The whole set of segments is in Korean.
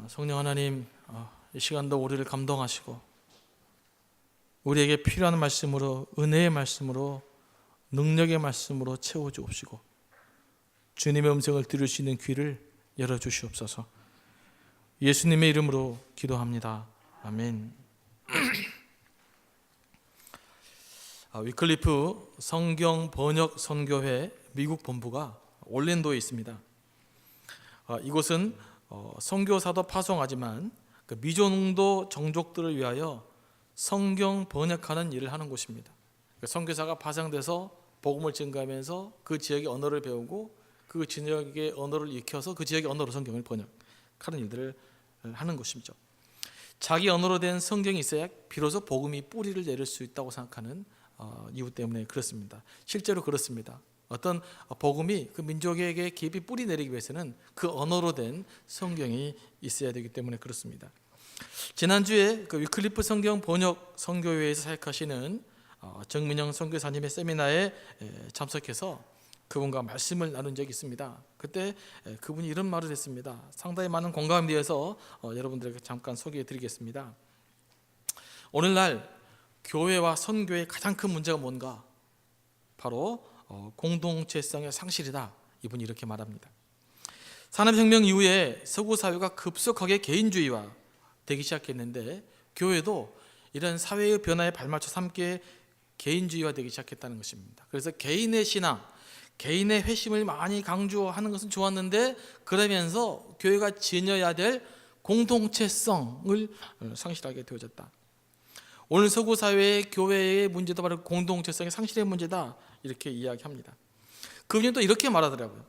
성령 하나님, 이 시간도 우리를 감동하시고 우리에게 필요한 말씀으로, 은혜의 말씀으로, 능력의 말씀으로 채워주옵시고 주님의 음성을 들을 수 있는 귀를 열어주시옵소서. 예수님의 이름으로 기도합니다. 아멘. 위클리프 성경 번역 선교회 미국 본부가 올랜도에 있습니다. 이곳은 선교사도 파송하지만 미존도 정족들을 위하여 성경 번역하는 일을 하는 곳입니다. 선교사가 파송돼서 복음을 증가하면서 그 지역의 언어를 배우고 그 지역의 언어를 익혀서 그 지역의 언어로 성경을 번역하는 일들을 하는 곳이죠. 자기 언어로 된 성경이 있어야 비로소 복음이 뿌리를 내릴 수 있다고 생각하는 이유 때문에 그렇습니다. 실제로 그렇습니다. 어떤 복음이 그 민족에게 깊이 뿌리 내리기 위해서는 그 언어로 된 성경이 있어야 되기 때문에 그렇습니다. 지난주에 그 위클리프 성경 번역 선교회에서 사역하시는 정민영 선교사님의 세미나에 참석해서 그분과 말씀을 나눈 적이 있습니다. 그때 그분이 이런 말을 했습니다. 상당히 많은 공감이 되어서 여러분들에게 잠깐 소개해 드리겠습니다. 오늘날 교회와 선교의 가장 큰 문제가 뭔가? 바로 공동체성의 상실이다. 이분이 이렇게 말합니다. 산업혁명 이후에 서구 사회가 급속하게 개인주의화 되기 시작했는데 교회도 이런 사회의 변화에 발맞춰서 함께 개인주의화 되기 시작했다는 것입니다. 그래서 개인의 신앙, 개인의 회심을 많이 강조하는 것은 좋았는데 그러면서 교회가 지녀야 될 공동체성을 상실하게 되어졌다. 오늘 서구 사회의 교회의 문제도 바로 공동체성의 상실의 문제다. 이렇게 이야기합니다. 그분이 또 이렇게 말하더라고요.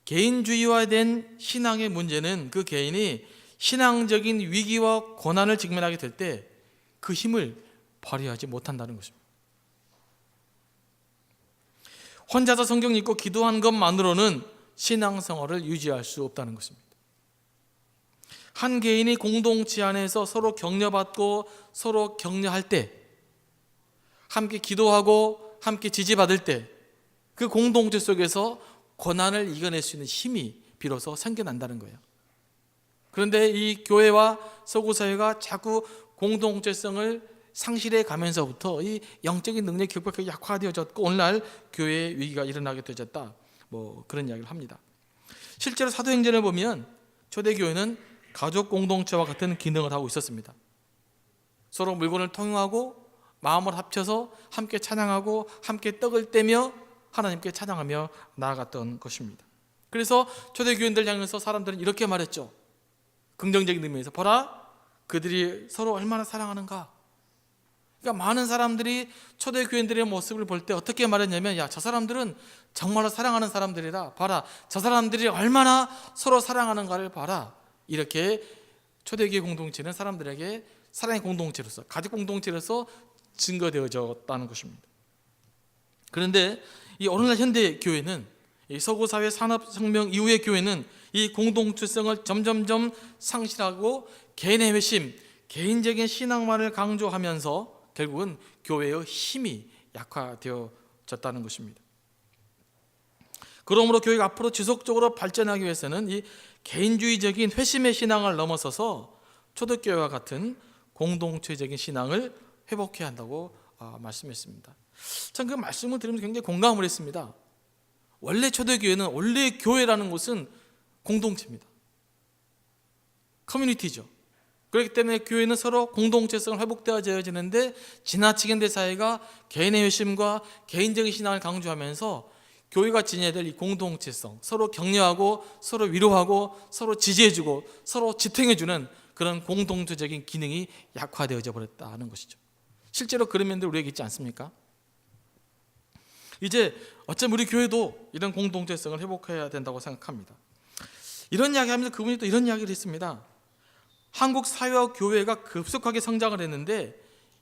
개인주의화된 신앙의 문제는 그 개인이 신앙적인 위기와 고난을 직면하게 될 때 그 힘을 발휘하지 못한다는 것입니다. 혼자서 성경 읽고 기도한 것만으로는 신앙생활을 유지할 수 없다는 것입니다. 한 개인이 공동체 안에서 서로 격려받고 서로 격려할 때, 함께 기도하고 함께 지지받을 때 그 공동체 속에서 고난을 이겨낼 수 있는 힘이 비로소 생겨난다는 거예요. 그런데 이 교회와 서구사회가 자꾸 공동체성을 상실해 가면서부터 이 영적인 능력이 급격하게 약화되어졌고 오늘날 교회의 위기가 일어나게 되어졌다. 그런 이야기를 합니다. 실제로 사도행전을 보면 초대교회는 가족 공동체와 같은 기능을 하고 있었습니다. 서로 물건을 통용하고 마음을 합쳐서 함께 찬양하고 함께 떡을 떼며 하나님께 찬양하며 나아갔던 것입니다. 그래서 초대교인들 향해서 사람들은 이렇게 말했죠. 긍정적인 의미에서 보라, 그들이 서로 얼마나 사랑하는가. 그러니까 많은 사람들이 초대교인들의 모습을 볼 때 어떻게 말했냐면, 야, 저 사람들은 정말로 사랑하는 사람들이라. 봐라, 저 사람들이 얼마나 서로 사랑하는가를 봐라. 이렇게 초대교회 공동체는 사람들에게 사랑의 공동체로서, 가족 공동체로서 증거되어졌다는 것입니다. 그런데 이 오늘날 현대 교회는, 이 서구 사회 산업혁명 이후의 교회는 이 공동체성을 점점점 상실하고 개인의 회심, 개인적인 신앙만을 강조하면서 결국은 교회의 힘이 약화되어졌다는 것입니다. 그러므로 교회가 앞으로 지속적으로 발전하기 위해서는 이 개인주의적인 회심의 신앙을 넘어서서 초대교회와 같은 공동체적인 신앙을 회복해야 한다고 말씀했습니다. 전 그 말씀을 들으면서 굉장히 공감을 했습니다. 원래 초대교회는, 원래 교회라는 것은 공동체입니다. 커뮤니티죠. 그렇기 때문에 교회는 서로 공동체성을 회복되어져야 되는데 지나치게 현대 사회가 개인의 회심과 개인적인 신앙을 강조하면서 교회가 지녀야 될 이 공동체성, 서로 격려하고 서로 위로하고 서로 지지해주고 서로 지탱해주는 그런 공동체적인 기능이 약화되어져 버렸다는 것이죠. 실제로 그런 면들 우리에게 있지 않습니까? 이제 어쩌면 우리 교회도 이런 공동체성을 회복해야 된다고 생각합니다. 이런 이야기하면서 그분이 또 이런 이야기를 했습니다. 한국 사회와 교회가 급속하게 성장을 했는데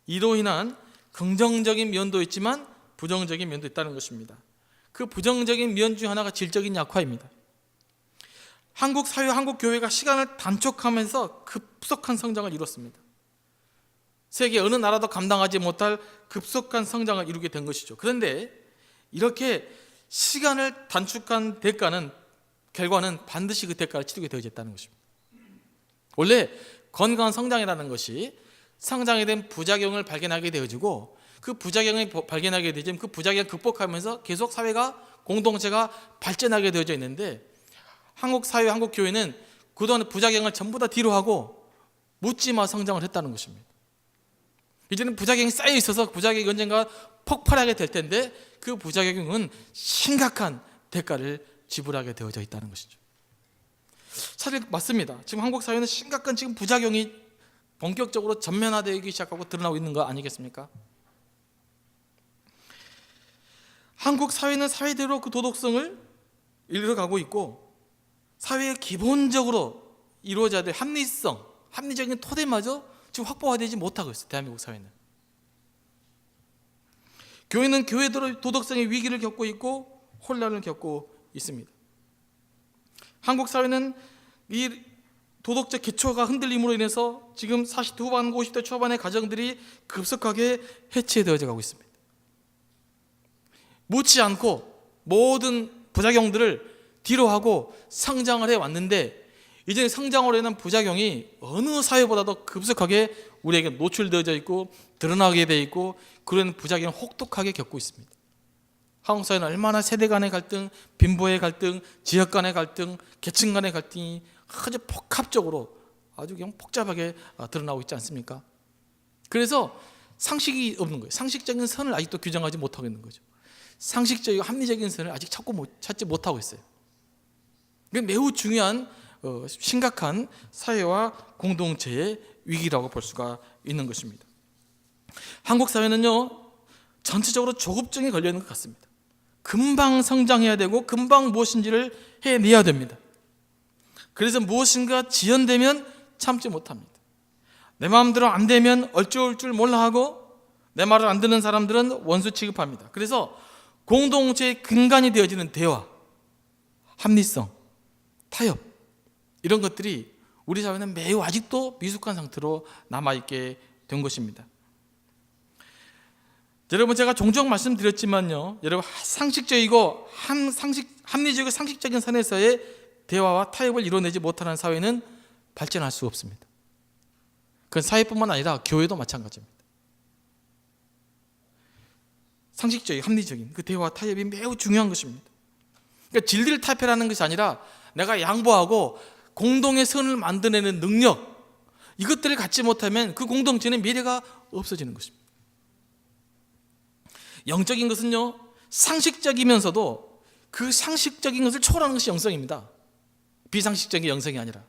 이로 인한 긍정적인 면도 있지만 부정적인 면도 있다는 것입니다. 그 부정적인 면 중 하나가 질적인 약화입니다. 한국 사회와 한국 교회가 시간을 단축하면서 급속한 성장을 이뤘습니다. 세계 어느 나라도 감당하지 못할 급속한 성장을 이루게 된 것이죠. 그런데 이렇게 시간을 단축한 결과는 반드시 그 대가를 치르게 되어졌다는 것입니다. 원래 건강한 성장이라는 것이 성장에 대한 부작용을 발견하게 되어지고 그 부작용을 발견하게 되면 그 부작용을 극복하면서 계속 사회가 공동체가 발전하게 되어져 있는데 한국 사회, 한국 교회는 그동안 부작용을 전부 다 뒤로 하고 묻지마 성장을 했다는 것입니다. 이제는 부작용이 쌓여 있어서 부작용이 언젠가 폭발하게 될 텐데 그 부작용은 심각한 대가를 지불하게 되어져 있다는 것이죠. 사실 맞습니다. 지금 한국 사회는 심각한 지금 부작용이 본격적으로 전면화되기 시작하고 드러나고 있는 거 아니겠습니까? 한국 사회는 사회대로 그 도덕성을 이루어가고 있고 사회의 기본적으로 이루어져야 될 합리성, 합리적인 토대마저 지금 확보되지 못하고 있어요. 대한민국 사회는. 교회는 교회대로 도덕성의 위기를 겪고 있고 혼란을 겪고 있습니다. 한국 사회는 이 도덕적 기초가 흔들림으로 인해서 지금 40대 후반, 50대 초반의 가정들이 급속하게 해체되어져 가고 있습니다. 묻지 않고 모든 부작용들을 뒤로 하고 성장을 해왔는데 이제 성장으로 인한 부작용이 어느 사회보다도 급속하게 우리에게 노출되어져 있고 드러나게 되어 있고 그런 부작용을 혹독하게 겪고 있습니다. 한국 사회는 얼마나 세대 간의 갈등, 빈부의 갈등, 지역 간의 갈등, 계층 간의 갈등이 아주 복합적으로 아주 그냥 복잡하게 드러나고 있지 않습니까? 그래서 상식이 없는 거예요. 상식적인 선을 아직도 규정하지 못하고 있는 거죠. 상식적이고 합리적인 선을 아직 찾지 못하고 있어요. 이게 매우 중요한 심각한 사회와 공동체의 위기라고 볼 수가 있는 것입니다. 한국 사회는요 전체적으로 조급증에 걸려 있는 것 같습니다. 금방 성장해야 되고 금방 무엇인지를 해내야 됩니다. 그래서 무엇인가 지연되면 참지 못합니다. 내 마음대로 안 되면 어쩔 줄 몰라 하고 내 말을 안 듣는 사람들은 원수 취급합니다. 그래서 공동체의 근간이 되어지는 대화, 합리성, 타협 이런 것들이 우리 사회는 매우 아직도 미숙한 상태로 남아있게 된 것입니다. 여러분 제가 종종 말씀드렸지만요, 여러분 상식적이고 합리적이고 상식적인 선에서의 대화와 타협을 이뤄내지 못하는 사회는 발전할 수 없습니다. 그건 사회뿐만 아니라 교회도 마찬가지입니다. 상식적인 합리적인 그 대화 타협이 매우 중요한 것입니다. 그러니까 진리를 타협하라는 것이 아니라 내가 양보하고 공동의 선을 만들어내는 능력, 이것들을 갖지 못하면 그 공동체는 미래가 없어지는 것입니다. 영적인 것은요 상식적이면서도 그 상식적인 것을 초월하는 것이 영성입니다. 비상식적인 영성이 아니라.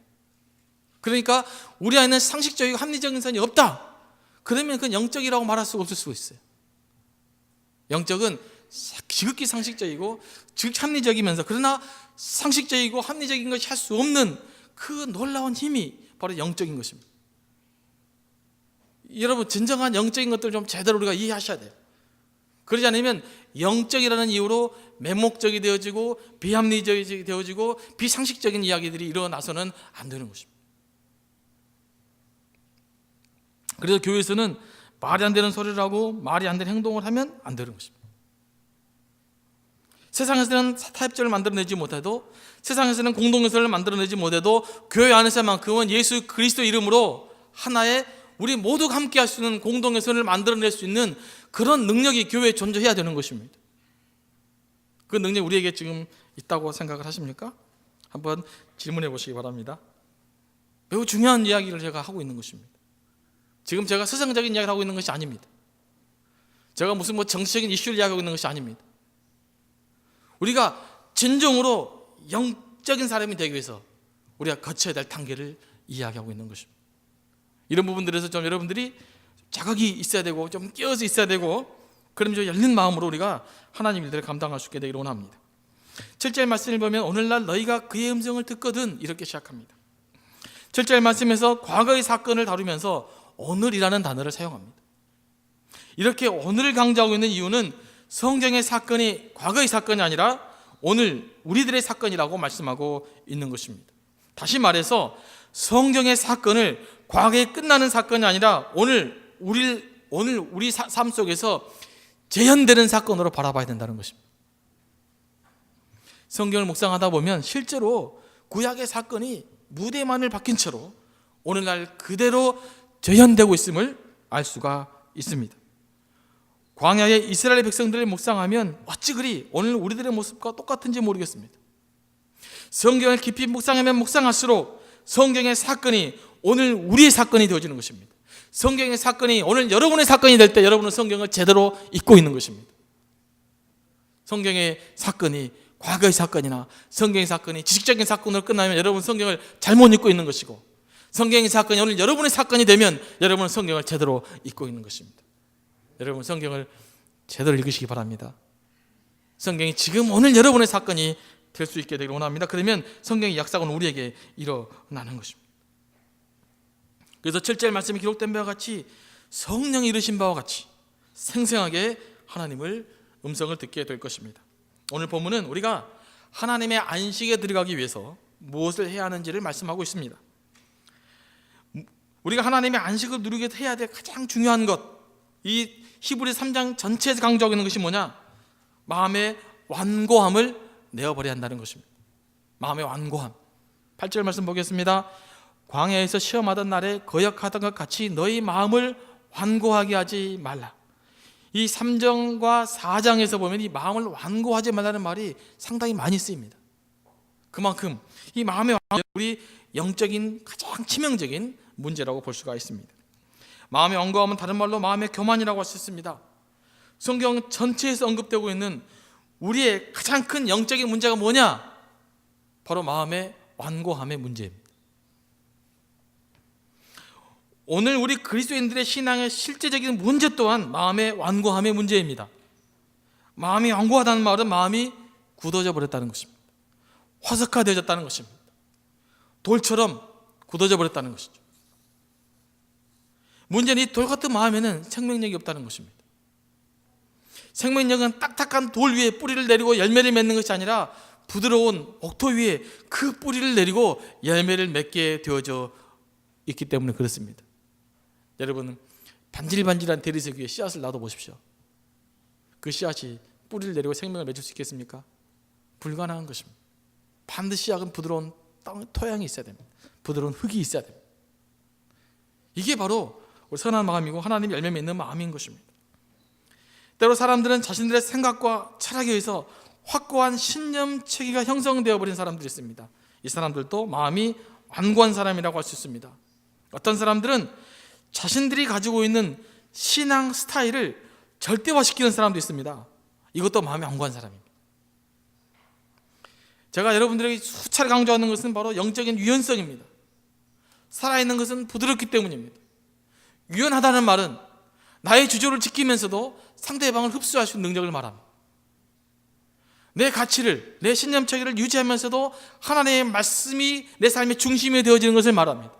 그러니까 우리 안에는 상식적이고 합리적인 선이 없다, 그러면 그건 영적이라고 말할 수가 없을 수가 있어요. 영적은 지극히 상식적이고 지극히 합리적이면서 그러나 상식적이고 합리적인 것이 할 수 없는 그 놀라운 힘이 바로 영적인 것입니다. 여러분 진정한 영적인 것들을 좀 제대로 우리가 이해하셔야 돼요. 그러지 않으면 영적이라는 이유로 맹목적이 되어지고 비합리적이 되어지고 비상식적인 이야기들이 일어나서는 안 되는 것입니다. 그래서 교회에서는 말이 안 되는 소리를 하고 말이 안 되는 행동을 하면 안 되는 것입니다. 세상에서는 타협점을 만들어내지 못해도, 세상에서는 공동체를 만들어내지 못해도 교회 안에서만큼은 예수 그리스도 이름으로 하나의 우리 모두가 함께 할 수 있는 공동의 선을 만들어낼 수 있는 그런 능력이 교회에 존재해야 되는 것입니다. 그 능력이 우리에게 지금 있다고 생각을 하십니까? 한번 질문해 보시기 바랍니다. 매우 중요한 이야기를 제가 하고 있는 것입니다. 지금 제가 세상적인 이야기를 하고 있는 것이 아닙니다. 제가 무슨 정치적인 이슈를 이야기하고 있는 것이 아닙니다. 우리가 진정으로 영적인 사람이 되기 위해서 우리가 거쳐야 될 단계를 이야기하고 있는 것입니다. 이런 부분들에서 좀 여러분들이 자각이 있어야 되고 좀 깨어서 있어야 되고, 그럼 좀 열린 마음으로 우리가 하나님 일들을 감당할 수 있게 되기를 원합니다. 7절 말씀을 보면 오늘날 너희가 그의 음성을 듣거든 이렇게 시작합니다. 7절 말씀에서 과거의 사건을 다루면서 오늘이라는 단어를 사용합니다. 이렇게 오늘을 강조하고 있는 이유는 성경의 사건이 과거의 사건이 아니라 오늘 우리들의 사건이라고 말씀하고 있는 것입니다. 다시 말해서 성경의 사건을 과거에 끝나는 사건이 아니라 오늘 우리 삶 속에서 재현되는 사건으로 바라봐야 된다는 것입니다. 성경을 묵상하다 보면 실제로 구약의 사건이 무대만을 박힌 채로 오늘날 그대로 재현되고 있음을 알 수가 있습니다. 광야의 이스라엘 백성들을 묵상하면 어찌 그리 오늘 우리들의 모습과 똑같은지 모르겠습니다. 성경을 깊이 묵상하면 묵상할수록 성경의 사건이 오늘 우리의 사건이 되어지는 것입니다. 성경의 사건이 오늘 여러분의 사건이 될 때 여러분은 성경을 제대로 읽고 있는 것입니다. 성경의 사건이 과거의 사건이나 성경의 사건이 지식적인 사건으로 끝나면 여러분 성경을 잘못 읽고 있는 것이고, 성경의 사건이 오늘 여러분의 사건이 되면 여러분은 성경을 제대로 읽고 있는 것입니다. 여러분 성경을 제대로 읽으시기 바랍니다. 성경이 지금 오늘 여러분의 사건이 될 수 있게 되기를 원합니다. 그러면 성경의 역사는 우리에게 일어나는 것입니다. 그래서 7절 말씀이 기록된 바와 같이 성령이 이르신 바와 같이 생생하게 하나님을 음성을 듣게 될 것입니다. 오늘 본문은 우리가 하나님의 안식에 들어가기 위해서 무엇을 해야 하는지를 말씀하고 있습니다. 우리가 하나님의 안식을 누리게 해야 될 가장 중요한 것, 이 히브리 3장 전체에서 강조하고 있는 것이 뭐냐? 마음의 완고함을 내어버려야 한다는 것입니다. 마음의 완고함. 8절 말씀 보겠습니다. 광야에서 시험하던 날에 거역하던 것 같이 너희 마음을 완고하게 하지 말라. 이 3장과 4장에서 보면 이 마음을 완고하지 말라는 말이 상당히 많이 쓰입니다. 그만큼 이 마음의 완고함이 우리 영적인 가장 치명적인 문제라고 볼 수가 있습니다. 마음의 완고함은 다른 말로 마음의 교만이라고 할 수 있습니다. 성경 전체에서 언급되고 있는 우리의 가장 큰 영적인 문제가 뭐냐? 바로 마음의 완고함의 문제입니다. 오늘 우리 그리스도인들의 신앙의 실제적인 문제 또한 마음의 완고함의 문제입니다. 마음이 완고하다는 말은 마음이 굳어져 버렸다는 것입니다. 화석화되어졌다는 것입니다. 돌처럼 굳어져 버렸다는 것이죠. 문제는 이 돌 같은 마음에는 생명력이 없다는 것입니다. 생명력은 딱딱한 돌 위에 뿌리를 내리고 열매를 맺는 것이 아니라 부드러운 옥토 위에 그 뿌리를 내리고 열매를 맺게 되어져 있기 때문에 그렇습니다. 여러분, 반질반질한 대리석 위에 씨앗을 놔둬 보십시오. 그 씨앗이 뿌리를 내리고 생명을 맺을 수 있겠습니까? 불가능한 것입니다. 반드시 씨앗은 부드러운 토양이 있어야 됩니다. 부드러운 흙이 있어야 됩니다. 이게 바로 우리 선한 마음이고 하나님이 열매 맺는 마음인 것입니다. 때로 사람들은 자신들의 생각과 철학에 의해서 확고한 신념 체계가 형성되어 버린 사람들이 있습니다. 이 사람들도 마음이 완고한 사람이라고 할 수 있습니다. 어떤 사람들은 자신들이 가지고 있는 신앙 스타일을 절대화시키는 사람도 있습니다. 이것도 마음이 완고한 사람입니다. 제가 여러분들에게 수차례 강조하는 것은 바로 영적인 유연성입니다. 살아있는 것은 부드럽기 때문입니다. 유연하다는 말은 나의 주조를 지키면서도 상대방을 흡수할 수 있는 능력을 말합니다. 내 가치를, 내 신념 체계를 유지하면서도 하나님의 말씀이 내 삶의 중심이 되어지는 것을 말합니다.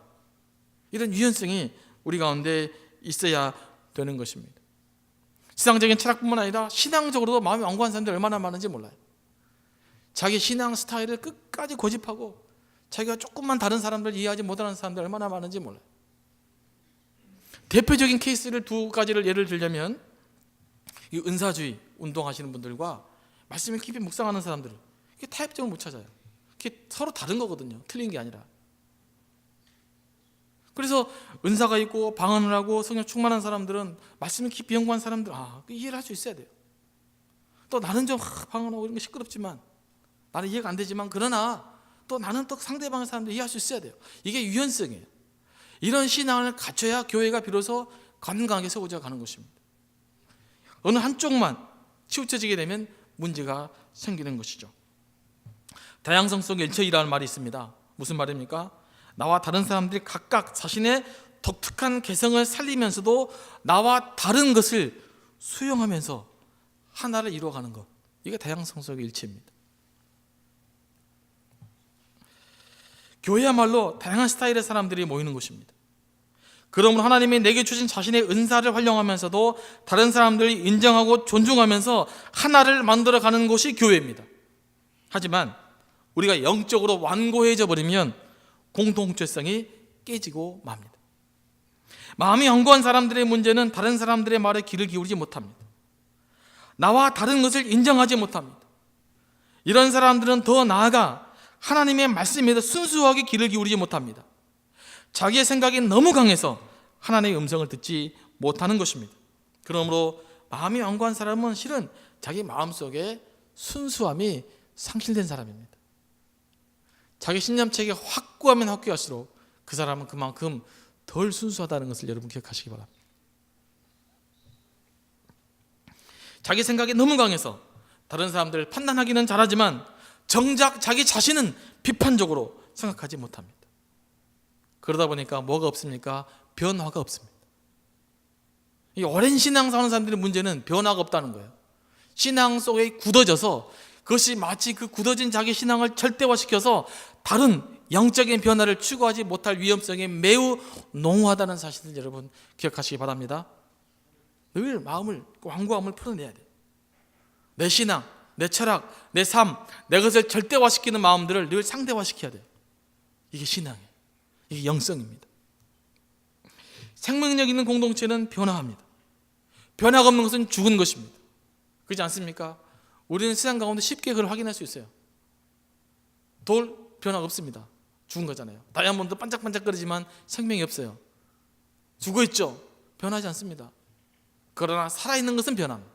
이런 유연성이 우리 가운데 있어야 되는 것입니다. 세상적인 철학뿐만 아니라 신앙적으로도 마음이 완고한 사람들이 얼마나 많은지 몰라요. 자기 신앙 스타일을 끝까지 고집하고 자기가 조금만 다른 사람들 이해하지 못하는 사람들 얼마나 많은지 몰라요. 대표적인 케이스를 두 가지를 예를 들자면 이 은사주의 운동하시는 분들과 말씀을 깊이 묵상하는 사람들, 이게 타협점을 못 찾아요. 이게 서로 다른 거거든요. 틀린 게 아니라. 그래서 은사가 있고 방언을 하고 성령 충만한 사람들은 말씀을 깊이 연구한 사람들, 이해를 할 수 있어야 돼요. 또 나는 좀 방언하고 이런 게 시끄럽지만, 나는 이해가 안 되지만, 그러나 또 나는 또 상대방의 사람들 이해할 수 있어야 돼요. 이게 유연성이에요. 이런 신앙을 갖춰야 교회가 비로소 건강하게 세워져 가는 것입니다. 어느 한쪽만 치우쳐지게 되면 문제가 생기는 것이죠. 다양성 속에 일체이라는 말이 있습니다. 무슨 말입니까? 나와 다른 사람들이 각각 자신의 독특한 개성을 살리면서도 나와 다른 것을 수용하면서 하나를 이루어가는 것, 이게 다양성 속의 일체입니다. 교회야말로 다양한 스타일의 사람들이 모이는 곳입니다. 그러므로 하나님이 내게 주신 자신의 은사를 활용하면서도 다른 사람들이 인정하고 존중하면서 하나를 만들어가는 곳이 교회입니다. 하지만 우리가 영적으로 완고해져 버리면 공동체성이 깨지고 맙니다. 마음이 완고한 사람들의 문제는 다른 사람들의 말에 귀를 기울이지 못합니다. 나와 다른 것을 인정하지 못합니다. 이런 사람들은 더 나아가 하나님의 말씀에 순수하게 귀를 기울이지 못합니다. 자기의 생각이 너무 강해서 하나님의 음성을 듣지 못하는 것입니다. 그러므로 마음이 완고한 사람은 실은 자기 마음속에 순수함이 상실된 사람입니다. 자기 신념체계 확고하면 확고할수록 그 사람은 그만큼 덜 순수하다는 것을 여러분 기억하시기 바랍니다. 자기 생각이 너무 강해서 다른 사람들을 판단하기는 잘하지만 정작 자기 자신은 비판적으로 생각하지 못합니다. 그러다 보니까 뭐가 없습니까? 변화가 없습니다. 이 오랜 신앙 사는 사람들의 문제는 변화가 없다는 거예요. 신앙 속에 굳어져서 그것이 마치 그 굳어진 자기 신앙을 절대화시켜서 다른 영적인 변화를 추구하지 못할 위험성이 매우 농후하다는 사실을 여러분 기억하시기 바랍니다. 늘 마음을, 완고함을 풀어내야 돼요. 내 신앙, 내 철학, 내 삶, 내 것을 절대화시키는 마음들을 늘 상대화시켜야 돼요. 이게 신앙이에요. 이게 영성입니다. 생명력 있는 공동체는 변화합니다. 변화가 없는 것은 죽은 것입니다. 그렇지 않습니까? 우리는 세상 가운데 쉽게 그걸 확인할 수 있어요. 돌, 변화가 없습니다. 죽은 거잖아요. 다이아몬드 반짝반짝거리지만 생명이 없어요. 죽어있죠? 변하지 않습니다. 그러나 살아있는 것은 변합니다.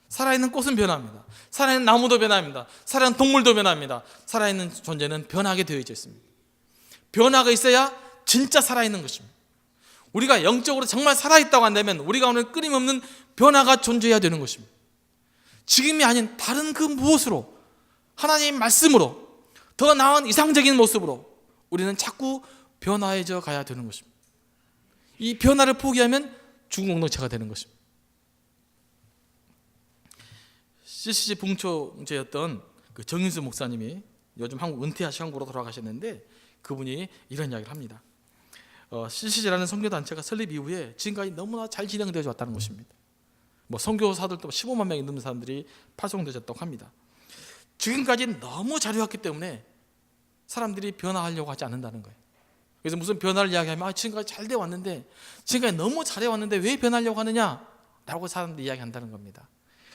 살아있는 꽃은 변합니다. 살아있는 나무도 변합니다. 살아있는 동물도 변합니다. 살아있는 존재는 변하게 되어 있습니다. 변화가 있어야 진짜 살아있는 것입니다. 우리가 영적으로 정말 살아있다고 한다면 우리가 오늘 끊임없는 변화가 존재해야 되는 것입니다. 지금이 아닌 다른 그 무엇으로, 하나님의 말씀으로, 더 나은 이상적인 모습으로 우리는 자꾸 변화해져 가야 되는 것입니다. 이 변화를 포기하면 죽은 공동체가 되는 것입니다. CCC 봉초제였던 그 정인수 목사님이 요즘 한국 은퇴하시 한국으로 돌아가셨는데 그분이 이런 이야기를 합니다. CCC라는 선교단체가 설립 이후에 지금까지 너무나 잘 진행되어 왔다는 것입니다. 뭐 선교사들도 15만 명이 넘는 사람들이 파송되셨다고 합니다. 지금까지 너무 잘해왔기 때문에 사람들이 변화하려고 하지 않는다는 거예요. 그래서 무슨 변화를 이야기하면 지금까지 잘 되어 왔는데, 지금까지 너무 잘해 왔는데 왜 변하려고 하느냐라고 사람들이 이야기한다는 겁니다.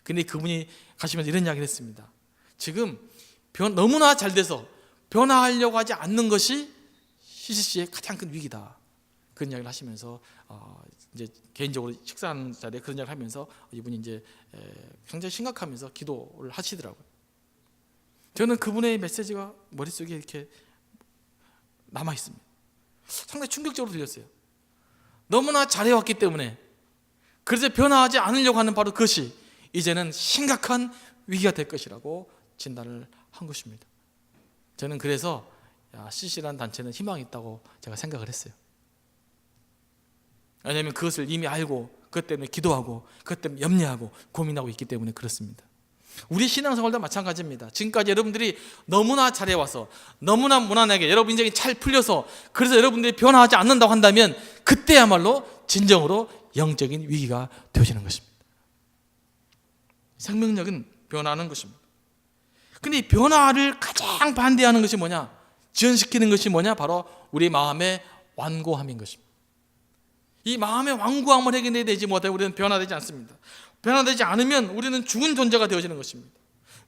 근데 그분이 가시면서 이런 이야기를 했습니다. 지금 너무나 잘 돼서 변화하려고 하지 않는 것이 CCC의 가장 큰 위기다. 그런 이야기를 하시면서 이제 개인적으로 식사하는 자리에 그런 이야기를 하면서 이분이 이제 굉장히 심각하면서 기도를 하시더라고요. 저는 그분의 메시지가 머릿속에 이렇게 남아 있습니다. 상당히 충격적으로 들렸어요. 너무나 잘해왔기 때문에, 그래서 변화하지 않으려고 하는 바로 그것이 이제는 심각한 위기가 될 것이라고 진단을 한 것입니다. 저는 그래서 CCC라는 단체는 희망이 있다고 제가 생각을 했어요. 왜냐하면 그것을 이미 알고 그것 때문에 기도하고 그것 때문에 염려하고 고민하고 있기 때문에 그렇습니다. 우리 신앙생활도 마찬가지입니다. 지금까지 여러분들이 너무나 잘해와서, 너무나 무난하게 여러분 인생이 잘 풀려서, 그래서 여러분들이 변화하지 않는다고 한다면 그때야말로 진정으로 영적인 위기가 되어지는 것입니다. 생명력은 변화하는 것입니다. 근데 이 변화를 가장 반대하는 것이 뭐냐? 지연시키는 것이 뭐냐? 바로 우리 마음의 완고함인 것입니다. 이 마음의 완고함을 해결되지 못하면 우리는 변화되지 않습니다. 변화되지 않으면 우리는 죽은 존재가 되어지는 것입니다.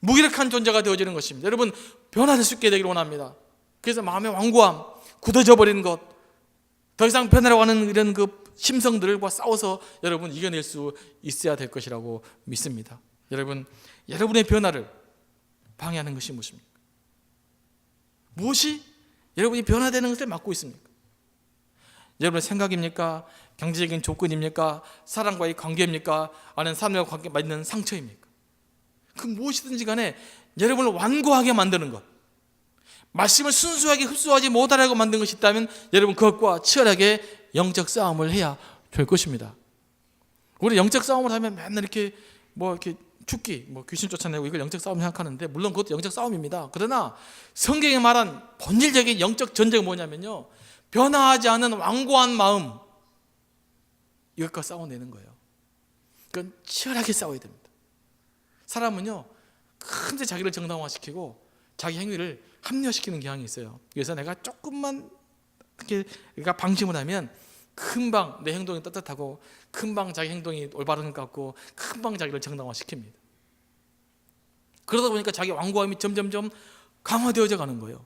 무기력한 존재가 되어지는 것입니다. 여러분, 변화될 수 있게 되기를 원합니다. 그래서 마음의 완고함, 굳어져 버린 것, 더 이상 변하려고 하는 이런 그 심성들과 싸워서 여러분 이겨낼 수 있어야 될 것이라고 믿습니다. 여러분, 여러분의 변화를 방해하는 것이 무엇입니까? 무엇이 여러분이 변화되는 것을 막고 있습니까? 여러분의 생각입니까? 경제적인 조건입니까? 사람과의 관계입니까? 아니면 사람과 관계 맺는 상처입니까? 그 무엇이든지 간에 여러분을 완고하게 만드는 것, 말씀을 순수하게 흡수하지 못하려고 만든 것이 있다면 여러분 그것과 치열하게 영적 싸움을 해야 될 것입니다. 우리 영적 싸움을 하면 맨날 이렇게 이렇게 죽기, 귀신 쫓아내고 이걸 영적 싸움 생각하는데, 물론 그것도 영적 싸움입니다. 그러나 성경이 말한 본질적인 영적 전쟁은 뭐냐면요, 변화하지 않은 완고한 마음, 이것과 싸워내는 거예요. 그건 치열하게 싸워야 됩니다. 사람은요, 큰데 자기를 정당화시키고 자기 행위를 합리화시키는 경향이 있어요. 그래서 내가 조금만 이렇게 방심을 하면 금방 내 행동이 떳떳하고 금방 자기 행동이 올바른 것 같고 금방 자기를 정당화시킵니다. 그러다 보니까 자기 완고함이 점점점 강화되어져 가는 거예요.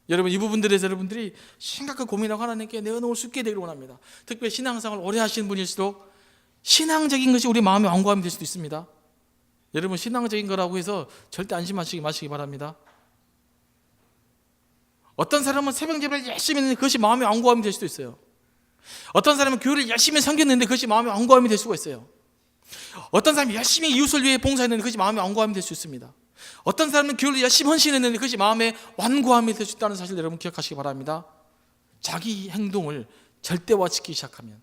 여러분, 이 부분들에서 여러분들이 심각하게 고민하고 하나님께 내어놓을 수 있게 되기를 원합니다. 특별히 신앙생활을 오래 하시는 분일수록 신앙적인 것이 우리 마음의 완고함이 될 수도 있습니다. 여러분, 신앙적인 거라고 해서 절대 안심하시기 마시기 바랍니다. 어떤 사람은 새벽 예배를 열심히 했는데 그것이 마음의 완고함이 될 수도 있어요. 어떤 사람은 교회를 열심히 섬겼는데 그것이 마음의 완고함이 될 수가 있어요. 어떤 사람이 열심히 이웃을 위해 봉사했는데 그것이 마음의 완고함이 될 수 있습니다. 어떤 사람은 교회를 열심히 헌신했는데 그것이 마음의 완고함이 될 수 있다는 사실 여러분 기억하시기 바랍니다. 자기 행동을 절대화시키기 시작하면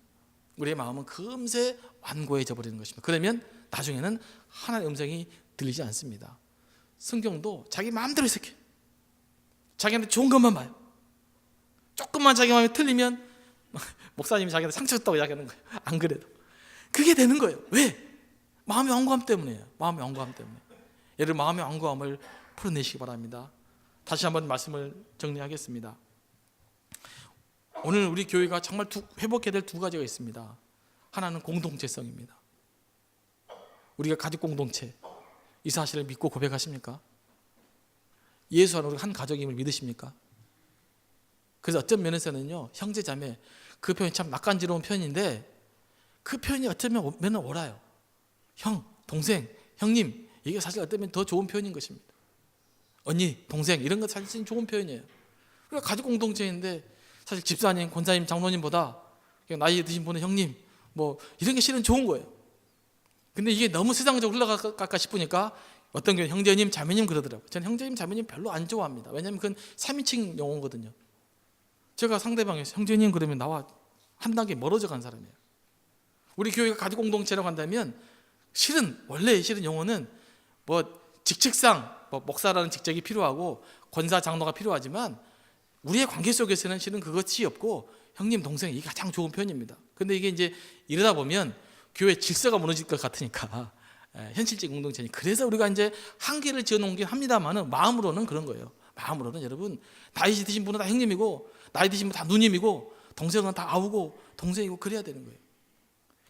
우리의 마음은 금세 완고해져 버리는 것입니다. 그러면 나중에는 하나님의 음성이 들리지 않습니다. 성경도 자기 마음대로 해석해. 자기한테 좋은 것만 봐요. 조금만 자기 마음이 틀리면 목사님이 자기한테 상처 줬다고 이야기하는 거예요. 안 그래도 그게 되는 거예요. 왜? 마음의 완고함 때문이에요. 마음의 완고함 때문에. 여러분, 마음의 완고함을 풀어내시기 바랍니다. 다시 한번 말씀을 정리하겠습니다. 오늘 우리 교회가 정말 회복해야 될 두 가지가 있습니다. 하나는 공동체성입니다. 우리가 가족 공동체, 이 사실을 믿고 고백하십니까? 예수 안에 우리가 한 가족임을 믿으십니까? 그래서 어떤 면에서는요, 형제 자매, 그 표현이 참 낯간지러운 표현인데 그 표현이 어쩌면 옳아요. 형, 동생, 형님, 이게 사실 어쩌면 더 좋은 표현인 것입니다. 언니, 동생, 이런 것 사실 좋은 표현이에요. 우리가 가족 공동체인데 사실 집사님, 권사님, 장로님보다 나이 드신 분은 형님, 뭐 이런 게 실은 좋은 거예요. 근데 이게 너무 세상적으로 흘러갈까 싶으니까 어떤 경우는 형제님, 자매님 그러더라고요. 저는 형제님, 자매님 별로 안 좋아합니다. 왜냐하면 그건 3인칭 용어거든요. 제가 상대방에서 형제님 그러면 나와 한 단계 멀어져 간 사람이에요. 우리 교회가 가족 공동체라고 한다면 원래 실은 용어는 뭐 직책상 목사라는 직책이 필요하고 권사, 장로가 필요하지만 우리의 관계 속에서는 실은 그것이 없고 형님, 동생, 이게 가장 좋은 표현입니다. 근데 이게 이제 이러다 보면 교회 질서가 무너질 것 같으니까 현실적 공동체니 그래서 우리가 이제 한계를 지어놓긴 합니다만은 마음으로는 그런 거예요. 마음으로는 여러분, 나이 드신 분은 다 형님이고 나이 드신 분은 다 누님이고 동생은 다 아우고 동생이고 그래야 되는 거예요.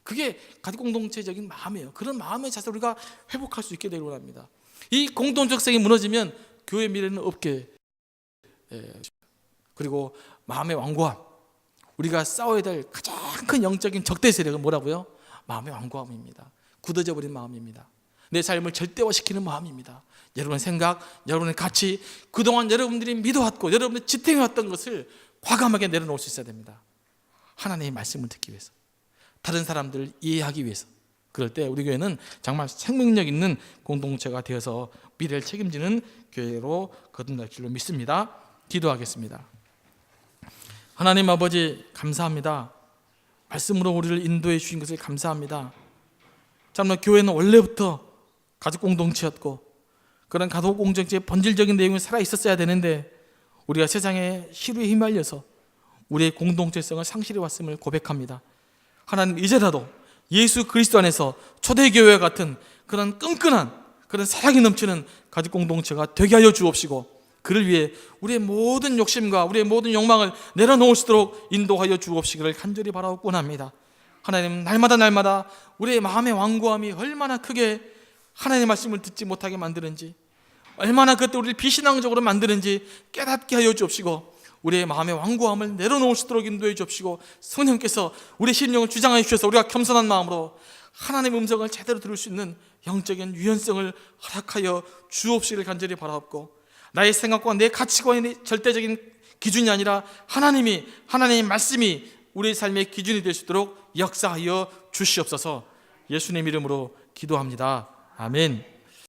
그게 가족 공동체적인 마음이에요. 그런 마음의 자세를 우리가 회복할 수 있게 되길 원합니다. 이 공동적성이 무너지면 교회 미래는 없게. 그리고 마음의 완고함, 우리가 싸워야 될 가장 큰 영적인 적대 세력은 뭐라고요? 마음의 완고함입니다. 굳어져 버린 마음입니다. 내 삶을 절대화시키는 마음입니다. 여러분의 생각, 여러분의 가치, 그동안 여러분들이 믿어왔고 여러분들이 지탱해왔던 것을 과감하게 내려놓을 수 있어야 됩니다. 하나님의 말씀을 듣기 위해서, 다른 사람들을 이해하기 위해서. 그럴 때 우리 교회는 정말 생명력 있는 공동체가 되어서 미래를 책임지는 교회로 거듭날 줄로 믿습니다. 기도하겠습니다. 하나님 아버지, 감사합니다. 말씀으로 우리를 인도해 주신 것을 감사합니다. 정말 교회는 원래부터 가족 공동체였고 그런 가족 공동체의 본질적인 내용이 살아 있었어야 되는데 우리가 세상의 시류에 휘말려서 우리의 공동체성을 상실해 왔음을 고백합니다. 하나님, 이제라도 예수 그리스도 안에서 초대교회와 같은 그런 끈끈한 그런 사랑이 넘치는 가족 공동체가 되게 하여 주옵시고 그를 위해 우리의 모든 욕심과 우리의 모든 욕망을 내려놓을 수 있도록 인도하여 주옵시기를 간절히 바라고 원합니다. 하나님, 날마다 우리의 마음의 완고함이 얼마나 크게 하나님의 말씀을 듣지 못하게 만드는지, 얼마나 그때 우리를 비신앙적으로 만드는지 깨닫게 하여 주옵시고 우리의 마음의 완고함을 내려놓을 수 있도록 인도해 주옵시고 성령께서 우리 심령을 주장하여 주셔서 우리가 겸손한 마음으로 하나님의 음성을 제대로 들을 수 있는 영적인 유연성을 허락하여 주옵시기를 간절히 바라옵고 나의 생각과 내 가치관이 절대적인 기준이 아니라 하나님의 말씀이 우리의 삶의 기준이 될 수 있도록 역사하여 주시옵소서. 예수님 이름으로 기도합니다. 아멘.